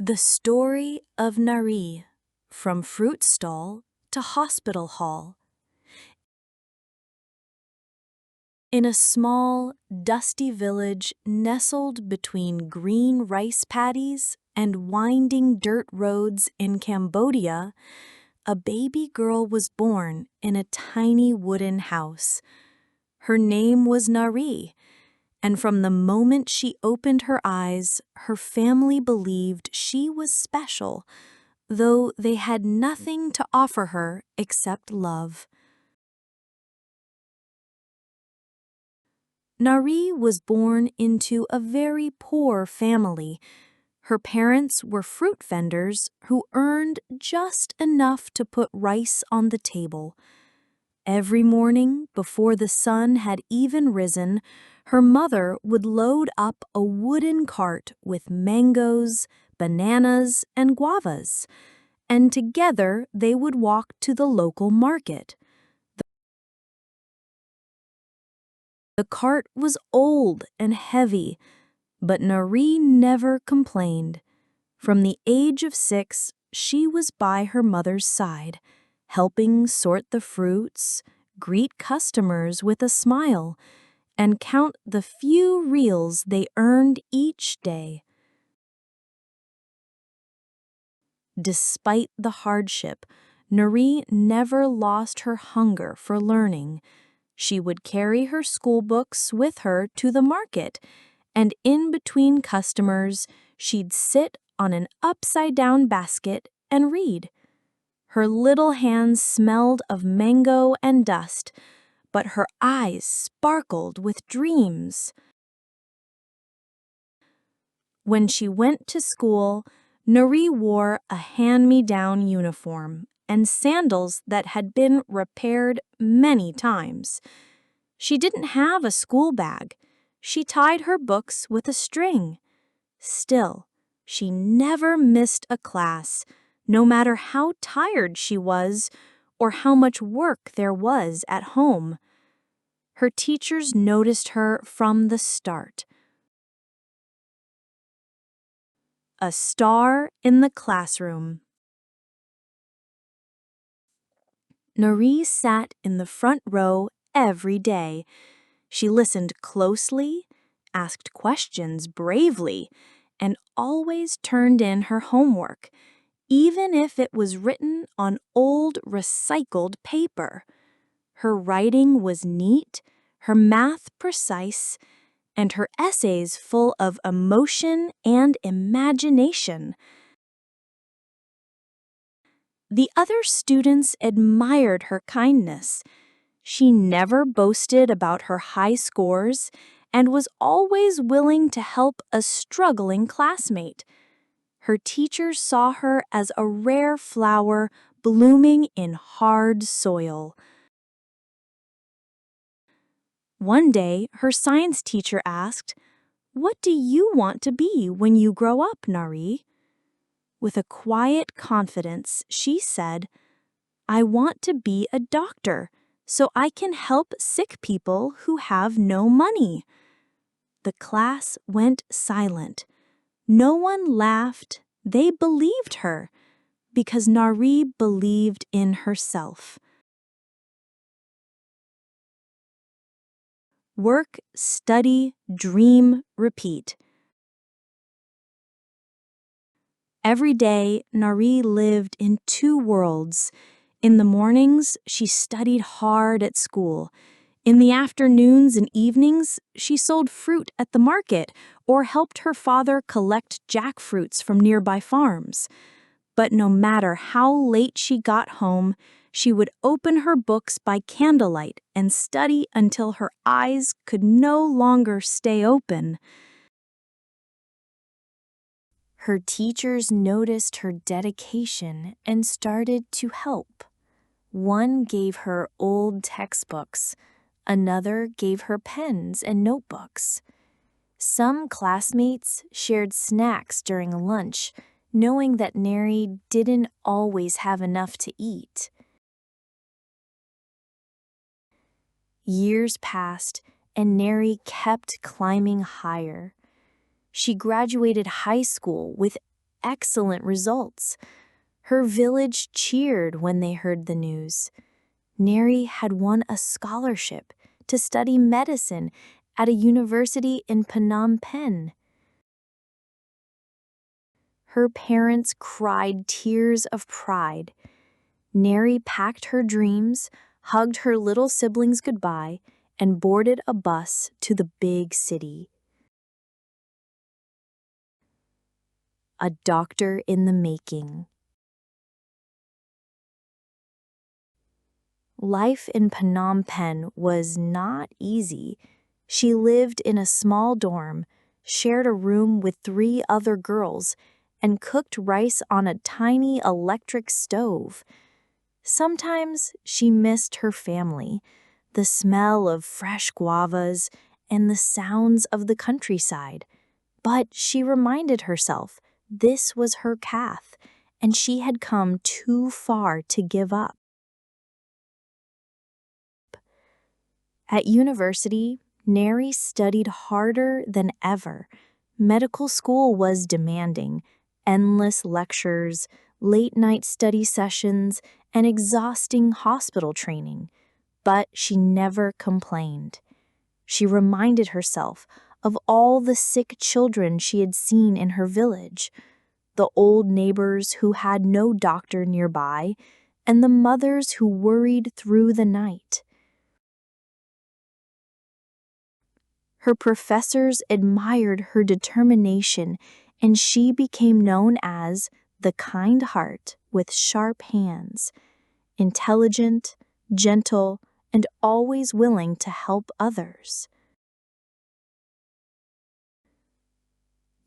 The Story of Nary, From Fruit Stall to Hospital Hall. In a small, dusty village nestled between green rice paddies and winding dirt roads in Cambodia, a baby girl was born in a tiny wooden house. Her name was Nary, and from the moment she opened her eyes, her family believed she was special, though they had nothing to offer her except love. Nary was born into a very poor family. Her parents were fruit vendors who earned just enough to put rice on the table. Every morning, before the sun had even risen, her mother would load up a wooden cart with mangoes, bananas, and guavas, and together they would walk to the local market. The cart was old and heavy, but Nary never complained. From the age of 6, she was by her mother's side, helping sort the fruits, greet customers with a smile, and count the few reals they earned each day. Despite the hardship, Nary never lost her hunger for learning. She would carry her school books with her to the market, and in between customers, she'd sit on an upside-down basket and read. Her little hands smelled of mango and dust, but her eyes sparkled with dreams. When she went to school, Nary wore a hand-me-down uniform and sandals that had been repaired many times. She didn't have a school bag. She tied her books with a string. Still, she never missed a class, no matter how tired she was or how much work there was at home. Her teachers noticed her from the start. A star in the classroom. Nary sat in the front row every day. She listened closely, asked questions bravely, and always turned in her homework, even if it was written on old recycled paper. Her writing was neat, her math precise, and her essays full of emotion and imagination. The other students admired her kindness. She never boasted about her high scores and was always willing to help a struggling classmate. Her teachers saw her as a rare flower blooming in hard soil. One day, her science teacher asked, "What do you want to be when you grow up, Nary?" With a quiet confidence, she said, "I want to be a doctor so I can help sick people who have no money." The class went silent. No one laughed. They believed her because Nary believed in herself. Work, study, dream, repeat. Every day, Nary lived in 2 worlds. In the mornings, she studied hard at school. In the afternoons and evenings, she sold fruit at the market or helped her father collect jackfruits from nearby farms. But no matter how late she got home, she would open her books by candlelight and study until her eyes could no longer stay open. Her teachers noticed her dedication and started to help. One gave her old textbooks. Another gave her pens and notebooks. Some classmates shared snacks during lunch, knowing that Nary didn't always have enough to eat. Years passed, and Nary kept climbing higher. She graduated high school with excellent results. Her village cheered when they heard the news. Nary had won a scholarship to study medicine at a university in Phnom Penh. Her parents cried tears of pride. Nary packed her dreams, hugged her little siblings goodbye, and boarded a bus to the big city. A doctor in the making. Life in Phnom Penh was not easy. She lived in a small dorm, shared a room with 3 other girls, and cooked rice on a tiny electric stove. Sometimes she missed her family, the smell of fresh guavas, and the sounds of the countryside. But she reminded herself this was her path, and she had come too far to give up. At university, Nary studied harder than ever. Medical school was demanding, endless lectures, late-night study sessions, and exhausting hospital training. But she never complained. She reminded herself of all the sick children she had seen in her village, the old neighbors who had no doctor nearby, and the mothers who worried through the night. Her professors admired her determination, and she became known as the kind heart with sharp hands, intelligent, gentle, and always willing to help others.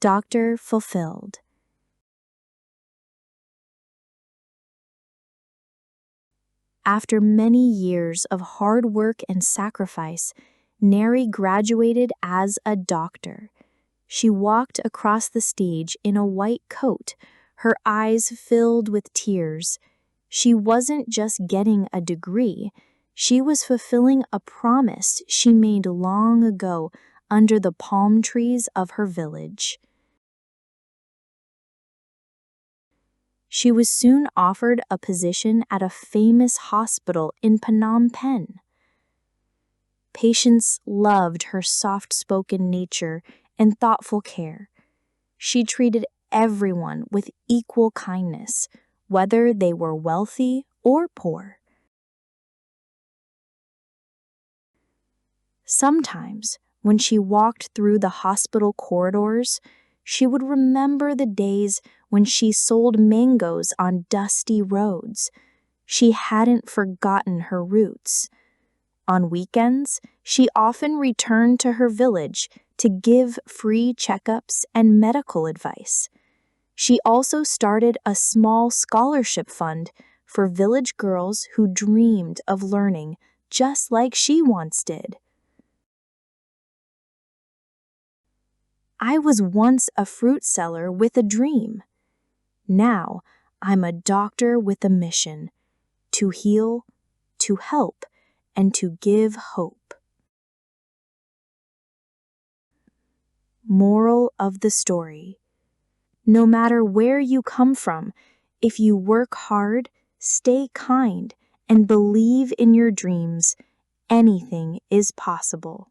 Doctor fulfilled. After many years of hard work and sacrifice, Nary graduated as a doctor. She walked across the stage in a white coat, her eyes filled with tears. She wasn't just getting a degree, she was fulfilling a promise she made long ago under the palm trees of her village. She was soon offered a position at a famous hospital in Phnom Penh. Patients loved her soft-spoken nature and thoughtful care. She treated everyone with equal kindness, whether they were wealthy or poor. Sometimes, when she walked through the hospital corridors, she would remember the days when she sold mangoes on dusty roads. She hadn't forgotten her roots. On weekends, she often returned to her village to give free checkups and medical advice. She also started a small scholarship fund for village girls who dreamed of learning just like she once did. I was once a fruit seller with a dream. Now, I'm a doctor with a mission: to heal, to help, and to give hope. Moral of the story: no matter where you come from, if you work hard, stay kind, and believe in your dreams, anything is possible.